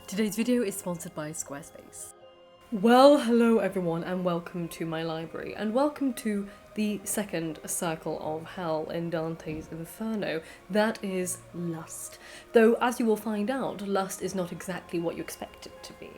Today's video is sponsored by Squarespace. Well, hello everyone and welcome to my library, and welcome to the second circle of hell in Dante's Inferno, that is lust. Though, as you will find out, lust is not exactly what you expect it to be.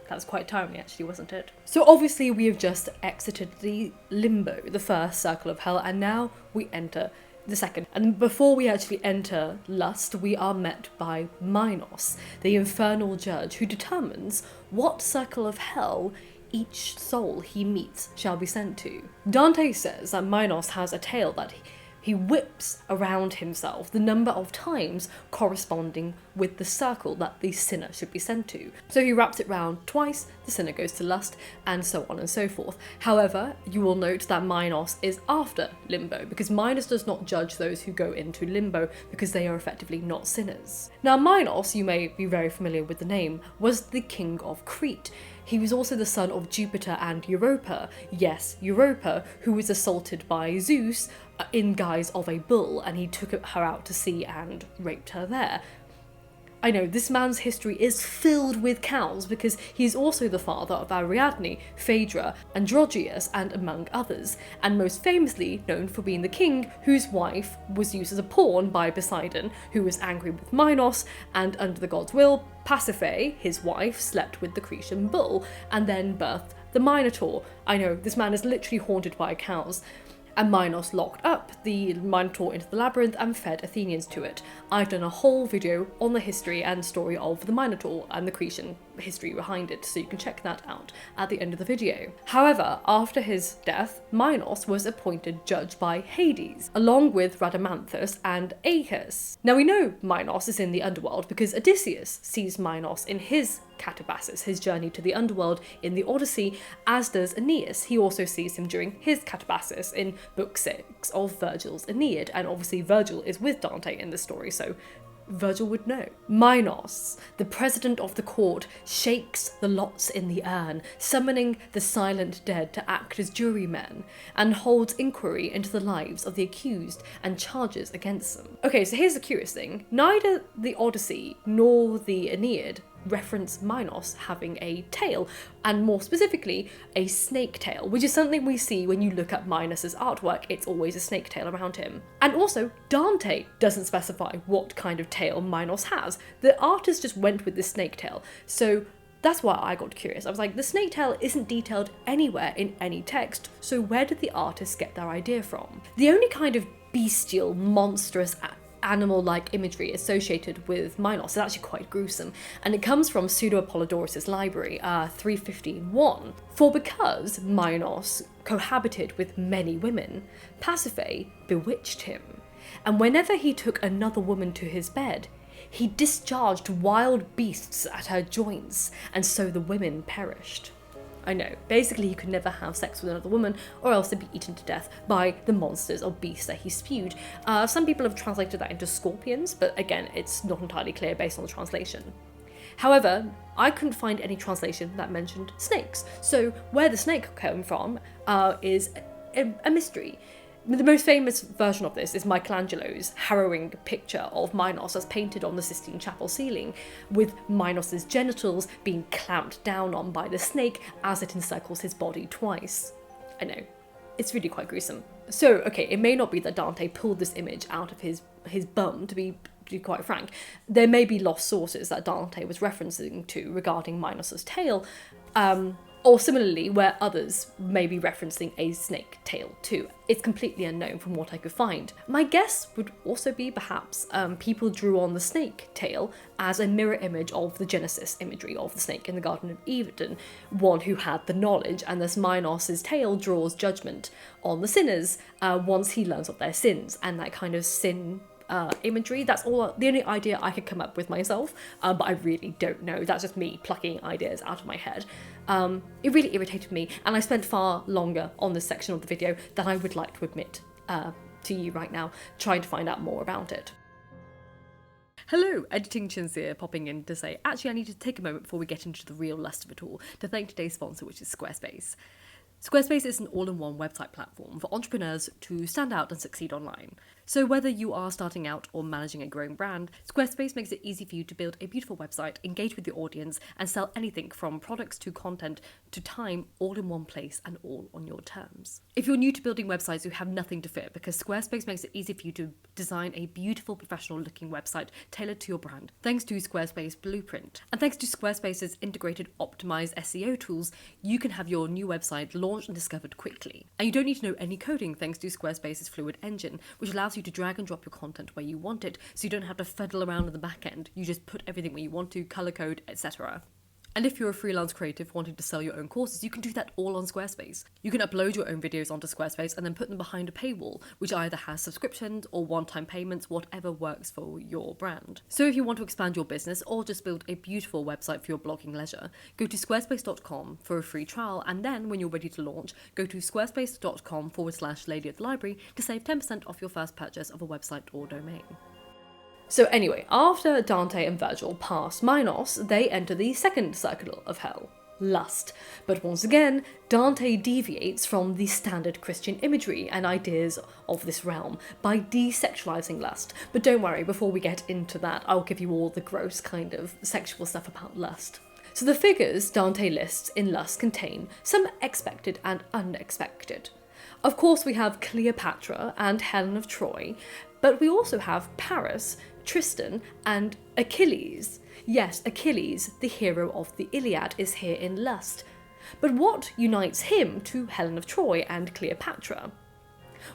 That's quite timely actually, wasn't it? So obviously we have just exited the limbo, the first circle of hell, and now we enter the second. And before we actually enter lust, we are met by Minos, the infernal judge who determines what circle of hell each soul he meets shall be sent to. Dante says that Minos has a tail that he whips around himself the number of times corresponding with the circle that the sinner should be sent to. So he wraps it round twice, the sinner goes to lust, and so on and so forth. However, you will note that Minos is after limbo, because Minos does not judge those who go into limbo because they are effectively not sinners. Now Minos, you may be very familiar with the name, was the king of Crete. He was also the son of Jupiter and Europa. Yes, Europa, who was assaulted by Zeus in guise of a bull, and he took her out to sea and raped her there. I know, this man's history is filled with cows because he's also the father of Ariadne, Phaedra, Androgeus, and among others, and most famously known for being the king whose wife was used as a pawn by Poseidon, who was angry with Minos, and under the god's will, Pasiphae, his wife, slept with the Cretan bull, and then birthed the Minotaur. I know, this man is literally haunted by cows. And Minos locked up the Minotaur into the labyrinth and fed Athenians to it. I've done a whole video on the history and story of the Minotaur and the Cretan history behind it, so you can check that out at the end of the video. However, after his death, Minos was appointed judge by Hades, along with Rhadamanthus and Aeacus. Now we know Minos is in the underworld because Odysseus sees Minos in his catabasis, his journey to the underworld in the Odyssey, as does Aeneas. He also sees him during his catabasis in book 6 of Virgil's Aeneid, and obviously Virgil is with Dante in the story, so Virgil would know. Minos, the president of the court, shakes the lots in the urn, summoning the silent dead to act as jurymen, and holds inquiry into the lives of the accused and charges against them. Okay, so here's the curious thing. Neither the Odyssey nor the Aeneid reference Minos having a tail, and more specifically, a snake tail, which is something we see when you look at Minos's artwork. It's always a snake tail around him. And also, Dante doesn't specify what kind of tail Minos has. The artist just went with the snake tail. So that's why I got curious. I was like, the snake tail isn't detailed anywhere in any text, so where did the artist get their idea from? The only kind of bestial, monstrous animal-like imagery associated with Minos is actually quite gruesome, and it comes from Pseudo-Apollodorus' library, 315.1. For because Minos cohabited with many women, Pasiphae bewitched him, and whenever he took another woman to his bed, he discharged wild beasts at her joints, and so the women perished. I know, basically he could never have sex with another woman or else they'd be eaten to death by the monsters or beasts that he spewed. Some people have translated that into scorpions, but again, it's not entirely clear based on the translation. However, I couldn't find any translation that mentioned snakes, so where the snake came from is a mystery. The most famous version of this is Michelangelo's harrowing picture of Minos as painted on the Sistine Chapel ceiling, with Minos's genitals being clamped down on by the snake as it encircles his body twice. I know, it's really quite gruesome. So, okay, it may not be that Dante pulled this image out of his bum, to be quite frank. There may be lost sources that Dante was referencing to regarding Minos's tail, or similarly where others may be referencing a snake tail too. It's completely unknown from what I could find. My guess would also be perhaps people drew on the snake tail as a mirror image of the Genesis imagery of the snake in the Garden of Eden, one who had the knowledge, and thus Minos' tail draws judgment on the sinners once he learns of their sins, and that kind of sin imagery. That's the only idea I could come up with myself, but I really don't know. That's just me plucking ideas out of my head. It really irritated me, and I spent far longer on this section of the video than I would like to admit to you right now, trying to find out more about it. Hello, editing Cinzia popping in to say, actually I need to take a moment before we get into the real lust of it all to thank today's sponsor, which is Squarespace. Squarespace is an all-in-one website platform for entrepreneurs to stand out and succeed online. So whether you are starting out or managing a growing brand, Squarespace makes it easy for you to build a beautiful website, engage with your audience, and sell anything from products to content to time, all in one place and all on your terms. If you're new to building websites, you have nothing to fear because Squarespace makes it easy for you to design a beautiful, professional looking website tailored to your brand, thanks to Squarespace Blueprint. And thanks to Squarespace's integrated optimized SEO tools, you can have your new website launched and discovered quickly. And you don't need to know any coding thanks to Squarespace's Fluid Engine, which allows you to drag and drop your content where you want it, so you don't have to fiddle around in the back end. You just put everything where you want to, color code, etc. And if you're a freelance creative wanting to sell your own courses, you can do that all on Squarespace. You can upload your own videos onto Squarespace and then put them behind a paywall, which either has subscriptions or one-time payments, whatever works for your brand. So if you want to expand your business or just build a beautiful website for your blogging leisure, go to squarespace.com for a free trial, and then when you're ready to launch, go to squarespace.com/Lady of the Library to save 10% off your first purchase of a website or domain. So anyway, after Dante and Virgil pass Minos, they enter the second circle of hell, lust. But once again, Dante deviates from the standard Christian imagery and ideas of this realm by desexualizing lust. But don't worry, before we get into that, I'll give you all the gross kind of sexual stuff about lust. So the figures Dante lists in lust contain some expected and unexpected. Of course, we have Cleopatra and Helen of Troy, but we also have Paris, Tristan, and Achilles. Yes, Achilles, the hero of the Iliad, is here in lust. But what unites him to Helen of Troy and Cleopatra?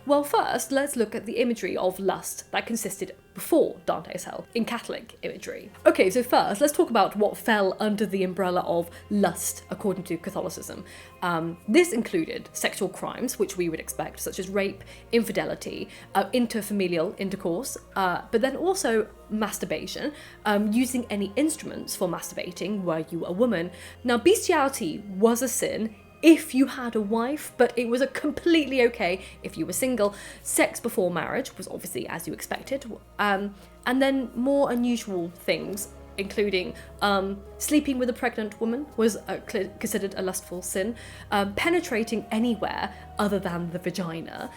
Well, first, let's look at the imagery of lust that consisted before Dante's hell in Catholic imagery. Okay, so first, let's talk about what fell under the umbrella of lust according to Catholicism. This included sexual crimes, which we would expect, such as rape, infidelity, interfamilial intercourse, but then also masturbation, using any instruments for masturbating were you a woman. Now, bestiality was a sin if you had a wife, but it was completely okay if you were single. Sex before marriage was obviously as you expected, and then more unusual things, including sleeping with a pregnant woman was considered a lustful sin, penetrating anywhere other than the vagina,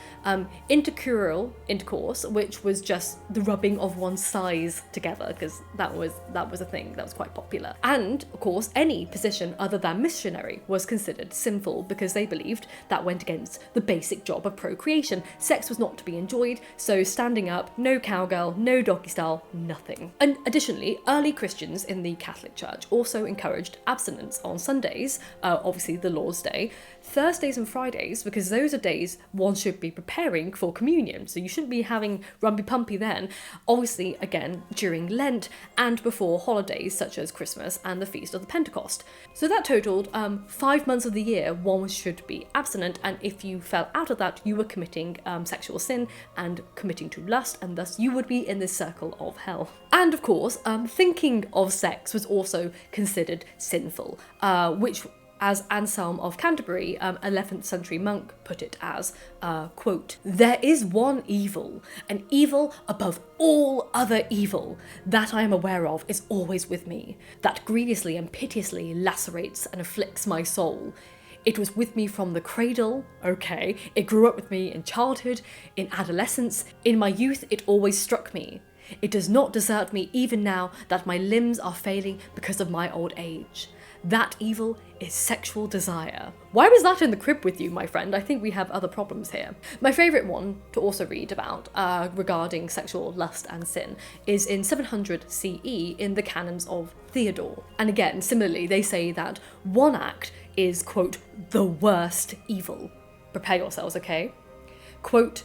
intercrural intercourse, which was just the rubbing of one's thighs together, because that was a thing that was quite popular. And of course, any position other than missionary was considered sinful because they believed that went against the basic job of procreation. Sex was not to be enjoyed, so standing up, no cowgirl, no doggy style, nothing. And additionally, early Christians in the Catholic Church also encouraged abstinence on Sundays, obviously the Lord's Day, Thursdays and Fridays, because those are days one should be preparing for communion, so you shouldn't be having rumpy-pumpy then, obviously again during Lent and before holidays such as Christmas and the Feast of the Pentecost. So that totaled 5 months of the year one should be abstinent, and if you fell out of that, you were committing sexual sin and committing to lust, and thus you would be in this circle of hell. And of course, thinking of sex was also considered sinful, which, as Anselm of Canterbury, 11th century monk, put it as, quote, "There is one evil, an evil above all other evil, that I am aware of is always with me, that grievously and piteously lacerates and afflicts my soul. It was with me from the cradle, okay, it grew up with me in childhood, in adolescence, in my youth it always struck me. It does not desert me even now that my limbs are failing because of my old age. That evil is sexual desire." Why was that in the crib with you, my friend? I think we have other problems here. My favourite one to also read about regarding sexual lust and sin is in 700 CE in the canons of Theodore. And again, similarly, they say that one act is, quote, "the worst evil." Prepare yourselves, okay? Quote,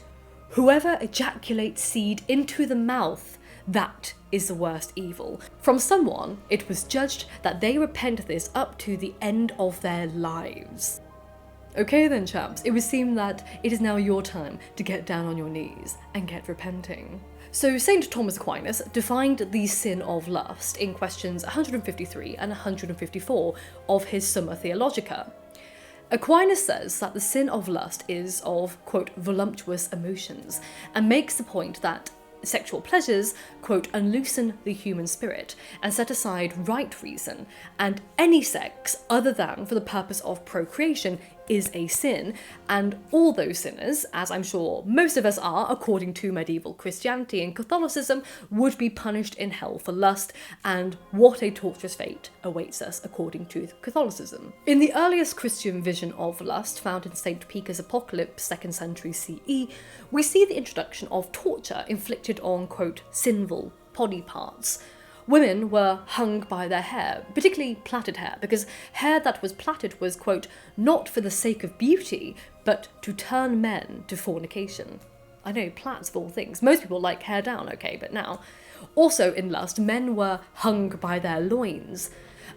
"Whoever ejaculates seed into the mouth, that is the worst evil. From someone, it was judged that they repent this up to the end of their lives." Okay then, chaps, it would seem that it is now your time to get down on your knees and get repenting. So St. Thomas Aquinas defined the sin of lust in questions 153 and 154 of his Summa Theologica. Aquinas says that the sin of lust is of, quote, "voluptuous emotions," and makes the point that sexual pleasures, quote, "unloosen the human spirit and set aside right reason, and any sex other than for the purpose of procreation is a sin, and all those sinners, as I'm sure most of us are according to medieval Christianity and Catholicism, would be punished in hell for lust, and what a torturous fate awaits us according to Catholicism. In the earliest Christian vision of lust, found in St. Pica's Apocalypse, 2nd century CE, we see the introduction of torture inflicted on, quote, sinful body parts. Women were hung by their hair, particularly plaited hair, because hair that was plaited was, quote, not for the sake of beauty, but to turn men to fornication. I know, plaits of all things. Most people like hair down, okay, but now. Also in lust, men were hung by their loins.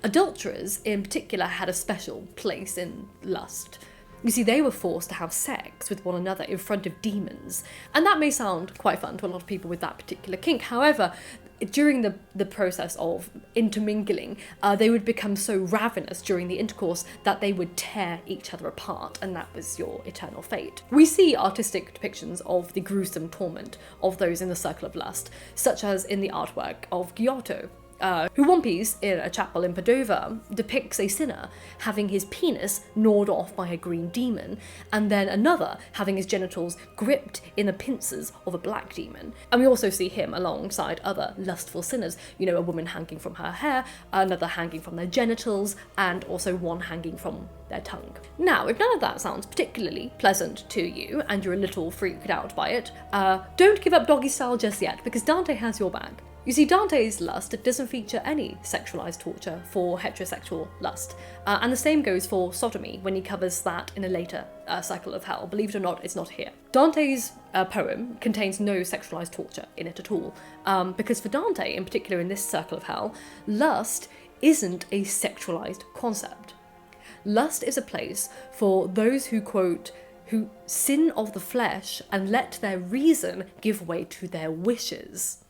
Adulterers, in particular, had a special place in lust. You see, they were forced to have sex with one another in front of demons. And that may sound quite fun to a lot of people with that particular kink. However, during the process of intermingling, they would become so ravenous during the intercourse that they would tear each other apart, and that was your eternal fate. We see artistic depictions of the gruesome torment of those in the circle of lust, such as in the artwork of Giotto, who one piece in a chapel in Padova depicts a sinner having his penis gnawed off by a green demon, and then another having his genitals gripped in the pincers of a black demon. And we also see him alongside other lustful sinners, you know, a woman hanging from her hair, another hanging from their genitals, and also one hanging from their tongue. Now, if none of that sounds particularly pleasant to you, and you're a little freaked out by it, don't give up doggy style just yet, because Dante has your back. You see, Dante's lust doesn't feature any sexualised torture for heterosexual lust, and the same goes for sodomy when he covers that in a later cycle of hell. Believe it or not, it's not here. Dante's poem contains no sexualised torture in it at all, because for Dante, in particular in this circle of hell, lust isn't a sexualised concept. Lust is a place for those who, quote, who sin of the flesh and let their reason give way to their wishes.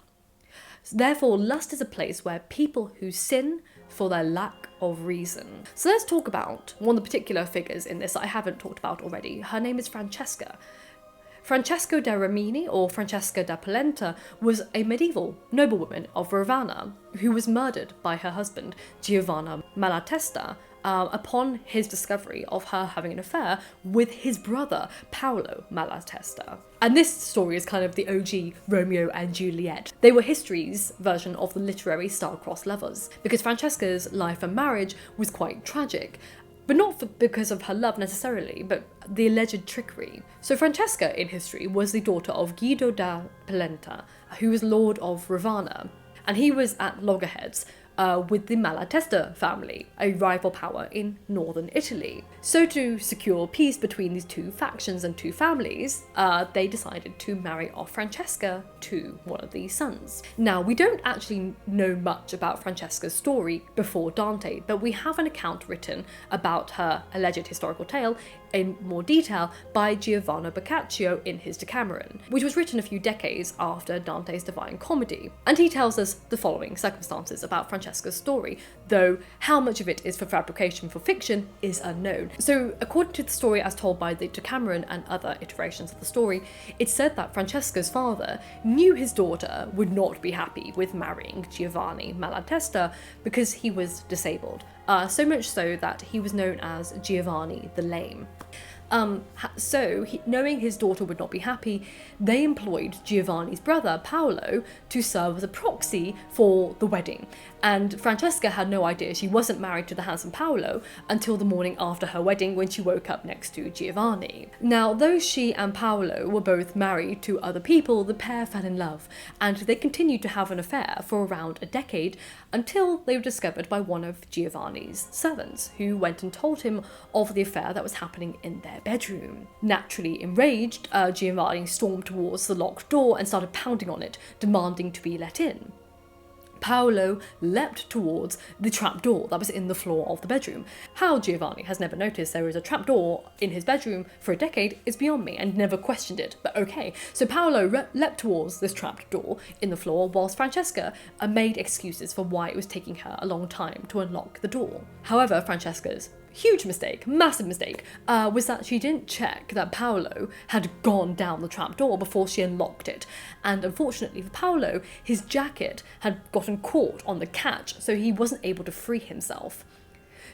Therefore, lust is a place where people who sin for their lack of reason. So let's talk about one of the particular figures in this that I haven't talked about already. Her name is Francesca. Francesca da Rimini, or Francesca da Polenta, was a medieval noblewoman of Ravenna who was murdered by her husband, Giovanni Malatesta, upon his discovery of her having an affair with his brother, Paolo Malatesta. And this story is kind of the OG Romeo and Juliet. They were history's version of the literary star-crossed lovers, because Francesca's life and marriage was quite tragic. But not because of her love necessarily, but the alleged trickery. So Francesca in history was the daughter of Guido da Polenta, who was Lord of Ravenna, and he was at loggerheads with the Malatesta family, a rival power in northern Italy. So to secure peace between these two factions and two families, they decided to marry off Francesca to one of these sons. Now, we don't actually know much about Francesca's story before Dante, but we have an account written about her alleged historical tale in more detail by Giovanni Boccaccio in his Decameron, which was written a few decades after Dante's Divine Comedy. And he tells us the following circumstances about Francesca's story, though how much of it is for fabrication for fiction is unknown. So according to the story as told by the Decameron and other iterations of the story, it's said that Francesca's father knew his daughter would not be happy with marrying Giovanni Malatesta because he was disabled. So much so that he was known as Giovanni the Lame. Knowing his daughter would not be happy, they employed Giovanni's brother, Paolo, to serve as a proxy for the wedding. And Francesca had no idea she wasn't married to the handsome Paolo until the morning after her wedding, when she woke up next to Giovanni. Now, though she and Paolo were both married to other people, the pair fell in love, and they continued to have an affair for around a decade until they were discovered by one of Giovanni's servants, who went and told him of the affair that was happening in their bedroom. Naturally enraged, Giovanni stormed towards the locked door and started pounding on it, demanding to be let in. Paolo leapt towards the trapdoor that was in the floor of the bedroom. How Giovanni has never noticed there is a trapdoor in his bedroom for a decade is beyond me, and never questioned it, but okay. So Paolo leapt towards this trapdoor in the floor, whilst Francesca made excuses for why it was taking her a long time to unlock the door. However, Francesca's huge mistake, massive mistake, was that she didn't check that Paolo had gone down the trapdoor before she unlocked it. And unfortunately for Paolo, his jacket had gotten caught on the catch, so he wasn't able to free himself.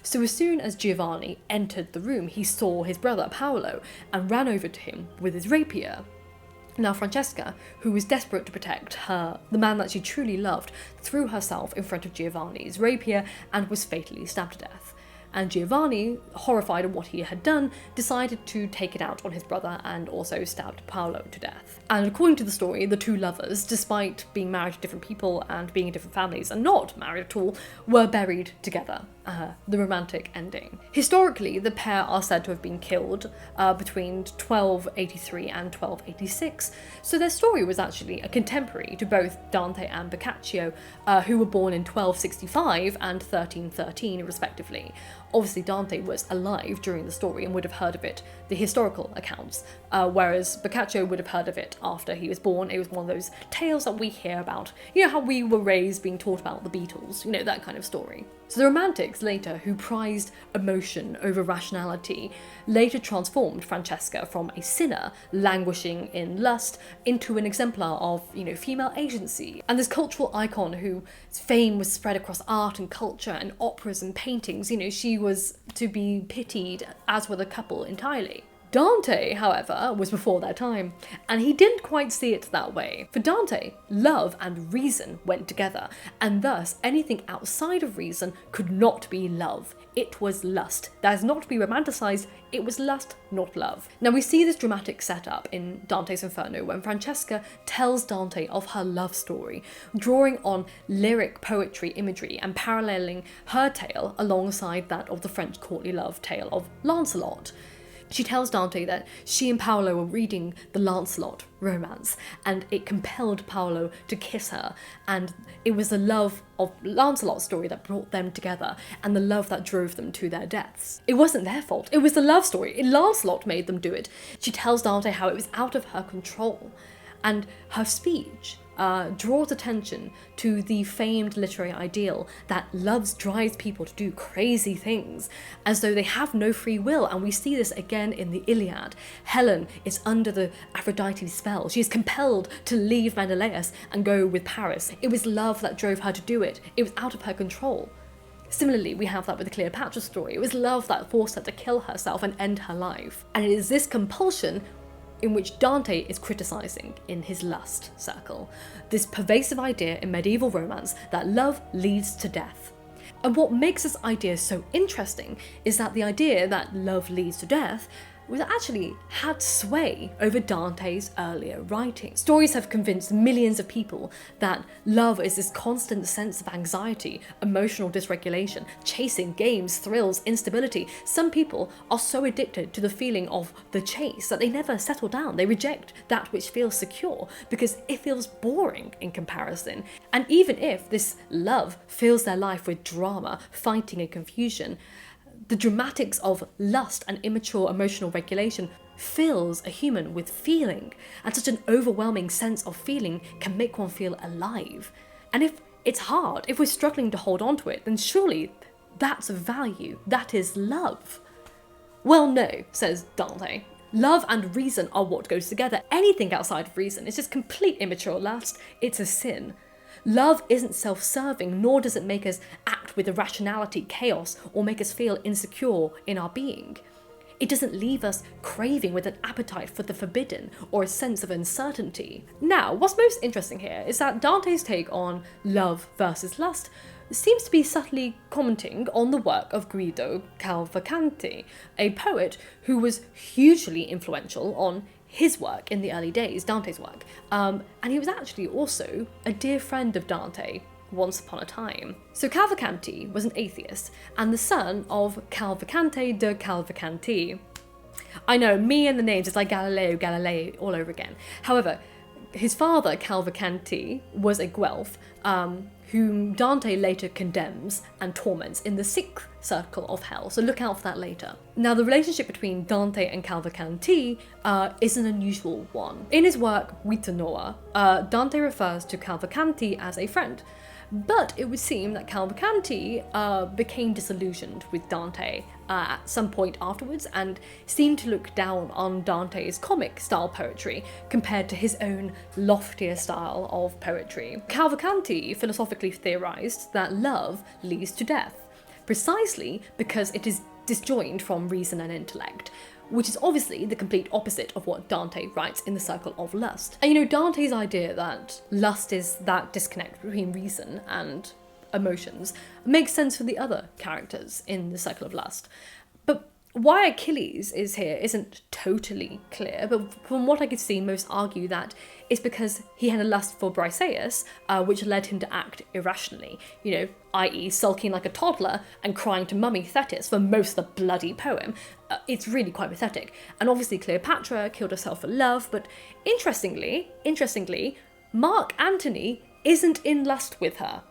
So as soon as Giovanni entered the room, he saw his brother Paolo and ran over to him with his rapier. Now Francesca, who was desperate to protect the man that she truly loved, threw herself in front of Giovanni's rapier and was fatally stabbed to death. And Giovanni, horrified at what he had done, decided to take it out on his brother and also stabbed Paolo to death. And according to the story, the two lovers, despite being married to different people and being in different families and not married at all, were buried together. The romantic ending. Historically, the pair are said to have been killed between 1283 and 1286, so their story was actually a contemporary to both Dante and Boccaccio, who were born in 1265 and 1313 respectively. Obviously Dante was alive during the story and would have heard of it, the historical accounts, whereas Boccaccio would have heard of it after he was born. It was one of those tales that we hear about, you know how we were raised being taught about the Beatles, you know, that kind of story. So the Romantics later, who prized emotion over rationality, later transformed Francesca from a sinner languishing in lust into an exemplar of, you know, female agency, and this cultural icon whose fame was spread across art and culture and operas and paintings. You know, she was to be pitied, as were the couple entirely. Dante, however, was before their time, and he didn't quite see it that way. For Dante, love and reason went together, and thus anything outside of reason could not be love. It was lust. That is not to be romanticised, it was lust, not love. Now we see this dramatic setup in Dante's Inferno when Francesca tells Dante of her love story, drawing on lyric poetry imagery and paralleling her tale alongside that of the French courtly love tale of Lancelot. She tells Dante that she and Paolo were reading the Lancelot romance and it compelled Paolo to kiss her, and it was the love of Lancelot's story that brought them together and the love that drove them to their deaths. It wasn't their fault, it was the love story. Lancelot made them do it. She tells Dante how it was out of her control, and her speech draws attention to the famed literary ideal that love drives people to do crazy things, as though they have no free will, and we see this again in the Iliad. Helen is under the Aphrodite spell. She is compelled to leave Menelaus and go with Paris. It was love that drove her to do it. It was out of her control. Similarly, we have that with the Cleopatra story. It was love that forced her to kill herself and end her life. And it is this compulsion in which Dante is criticising in his lust circle, this pervasive idea in medieval romance that love leads to death. And what makes this idea so interesting is that the idea that love leads to death was actually had sway over Dante's earlier writing. Stories have convinced millions of people that love is this constant sense of anxiety, emotional dysregulation, chasing, games, thrills, instability. Some people are so addicted to the feeling of the chase that they never settle down. They reject that which feels secure because it feels boring in comparison. And even if this love fills their life with drama, fighting and confusion, the dramatics of lust and immature emotional regulation fills a human with feeling, and such an overwhelming sense of feeling can make one feel alive. And if it's hard, if we're struggling to hold on to it, then surely that's of value. That is love. Well, no, says Dante. Love and reason are what goes together. Anything outside of reason is just complete immature lust. It's a sin. Love isn't self-serving, nor does it make us act with irrationality, chaos, or make us feel insecure in our being. It doesn't leave us craving with an appetite for the forbidden or a sense of uncertainty. Now, what's most interesting here is that Dante's take on love versus lust seems to be subtly commenting on the work of Guido Cavalcanti, a poet who was hugely influential on his work in the early days, Dante's work, and he was actually also a dear friend of Dante once upon a time. So Cavalcanti was an atheist and the son of Cavalcante de Cavalcanti. I know, me and the names, it's like Galileo Galilei all over again. However, his father, Cavalcanti, was a Guelph, whom Dante later condemns and torments in the 6th circle of hell, so look out for that later. Now, the relationship between Dante and Cavalcanti is an unusual one. In his work, Vita Nova, Dante refers to Cavalcanti as a friend, but it would seem that Cavalcanti became disillusioned with Dante at some point afterwards and seemed to look down on Dante's comic style poetry compared to his own loftier style of poetry. Cavalcanti philosophically theorised that love leads to death. precisely because it is disjoined from reason and intellect, which is obviously the complete opposite of what Dante writes in the Circle of Lust. And you know, Dante's idea that lust is that disconnect between reason and emotions makes sense for the other characters in the Circle of Lust. But why Achilles is here isn't totally clear, but from what I could see, most argue that it's because he had a lust for Briseis, which led him to act irrationally, you know, i.e. sulking like a toddler and crying to mummy Thetis for most of the bloody poem. It's really quite pathetic. And obviously Cleopatra killed herself for love, but interestingly, Mark Antony isn't in lust with her.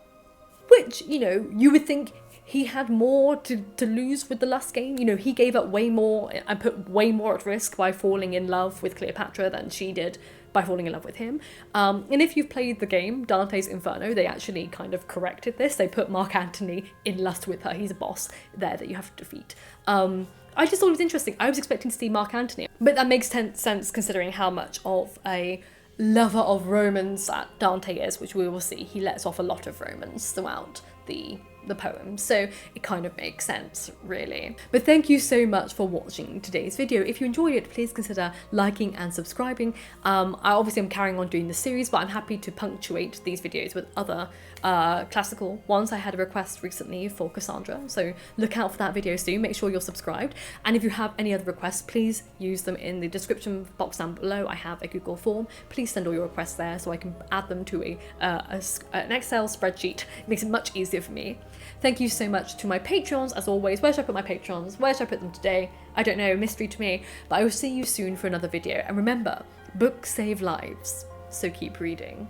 Which, you know, you would think he had more to lose with the lust game. You know, he gave up way more and put way more at risk by falling in love with Cleopatra than she did by falling in love with him. And if you've played the game, Dante's Inferno, they actually kind of corrected this. They put Mark Antony in lust with her. He's a boss there that you have to defeat. I just thought it was interesting. I was expecting to see Mark Antony, but that makes sense considering how much of a lover of romance that Dante is, which we will see. He lets off a lot of romance throughout the poem, so it kind of makes sense, really. But thank you so much for watching today's video. If you enjoyed it, please consider liking and subscribing. I obviously am carrying on doing the series, but I'm happy to punctuate these videos with other classical ones. I had a request recently for Cassandra, so look out for that video soon. Make sure you're subscribed, and if you have any other requests, please use them in the description box down below. I have a Google form. Please send all your requests there so I can add them to an Excel spreadsheet. It makes it much easier for me. Thank you so much to my Patreons, as always. Where should I put my Patreons? Where should I put them today? I don't know, mystery to me. But I will see you soon for another video. And remember, books save lives, so keep reading.